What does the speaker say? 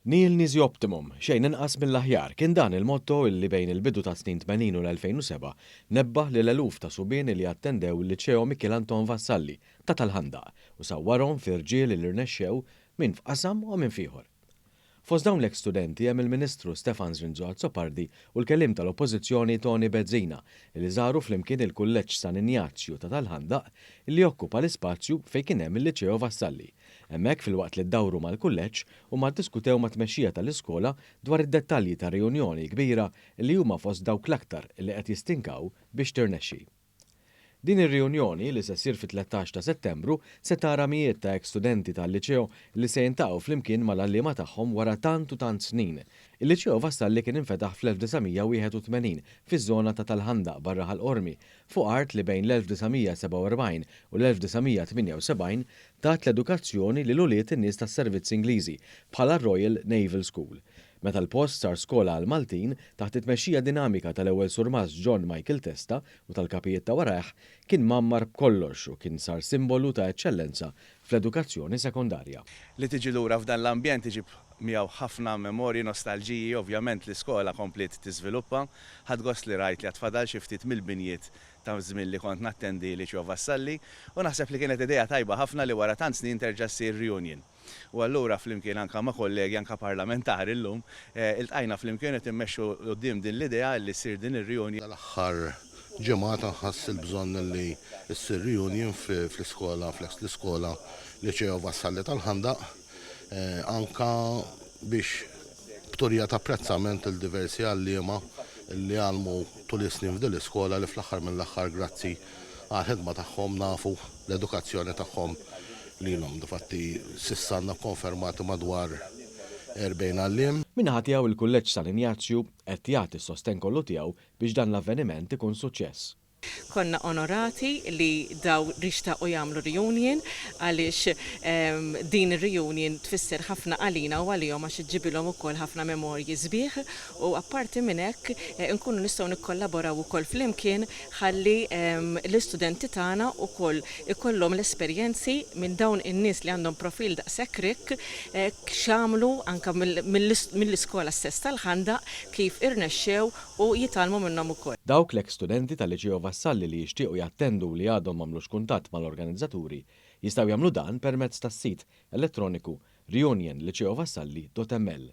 Nil Nisi Optimum, xejn inqas mill-aħjar, kien dan il-motto li bejn il-bidu ta' snin 80 u l-2007 nebbaħ lil eluf ta' subien li attendew il-Liċeo Mikil Anton Vassalli ta' Talħandaq u sawwarhom fi-rġiel li rnexxew minn f'qasam u minn fieħor. Fost dawn l-ek-studenti hemm il-Ministru Stefan Zrinzo Azzopardi u l-kellim tal-Oppożizzjoni Toni Bezzina li żaru flimkien il-Kulleġġ San Injazzju ta' Talħandaq li okkupa l-ispazju fejn kien hemm il-Liċeo Vassalli. Hemmhekk filwaqt li ddawru mal-kulleġġ u ddiskutew ma' tmexxija tal-iskola dwar id-dettalji ta' riunjoni kbira li huma fost dawk l-aktar li qed jistinkaw biex tirnexxi. Din ir-riunjoni li se ssir fit-13 ta' Settembru se tara mijiet ta' ek-studenti tal-Liċeo li se jintaqgħu flimkien mal-allima tagħhom wara tant u tant snin. Il-Liċeo Vassalli kien infetaħ fl-1981 fiż-żona ta' Talħandaq barra ħall-Qormi fuq art li bejn l-1947 u l-1978 tat l-edukazzjoni lil ulied in-nies tas-servizz Ingliżi bħala Royal Naval School. Meta l-post sar skola għal Maltin taħt it-tmexxija dinamika tal-ewwel surmas John Michael Testa u tal-kapijiet ta' warajh kien mammar b'kollox u kien sar simbolu ta' eċċellenza fl-edukazzjoni sekondarja. Li tiġi lura f'dan l-ambjent iġib miegħu ħafna memorji, nostalġiji, ovvjament l-iskola komplet tiżviluppa, ħadd gost li rajt li għatfadal xi ftit mill-binjiet ta' żmien li kont nattendi Liċeo Vassalli u naħseb li kienet idea tajba ħafna li wara tant snin terġa' ssir reunion. U allura flimkien anke ma' kollegi anke parlamentari llum iltqajna flimkien qed immexxu quddiem din l-idea li ssir din ir-reunion. L-aħħar ġimgħa nħass il-bżonn li ssir reunion fl-iskola, fl-iskola Liċeo Vassalli Talħandaq anka biex b'turija ta' apprezzament il-diversi għalliema li għalmu tul is-snin f'din l-iskola li fl-aħħar mill-aħħar grazzi għal-ħidma tagħhom nafu l-edukazzjoni tagħhom lilhom difatti s'issa għandna konfermati madwar 40 għalliem. Minnaħa tiegħu il-Kulleġġ San Injazzju qed jagħti s-sosten kollu tiegħu biex dan l-avveniment ikun suċċess. Konna onorati li daw rixtaqu jagħmlu reunion għaliex din ir-reunion tfisser ħafna għalina u għalihom għax iġġibilhom ukoll ħafna memorji sbieħ u apparti minn hekk nkunu nistgħu nikkollaboraw ukoll flimkien ħalli l-istudenti tagħna ukoll ikollhom l-esperjenzi minn dawn in-nies li għandhom profil daqshekk rik x'għamlu anke mill-iskola stess tal-Ħandaq kif irnexxew u jitalmu minnhom ukoll. Dawk l-ek-studenti tal-Liċeo Vassalli li jixtiequ jattendu li għadhom m'għamlux kuntatt mal-organizzaturi jistgħu jagħmlu dan permezz tas-sit elettroniku reunionliceovassalli.ml.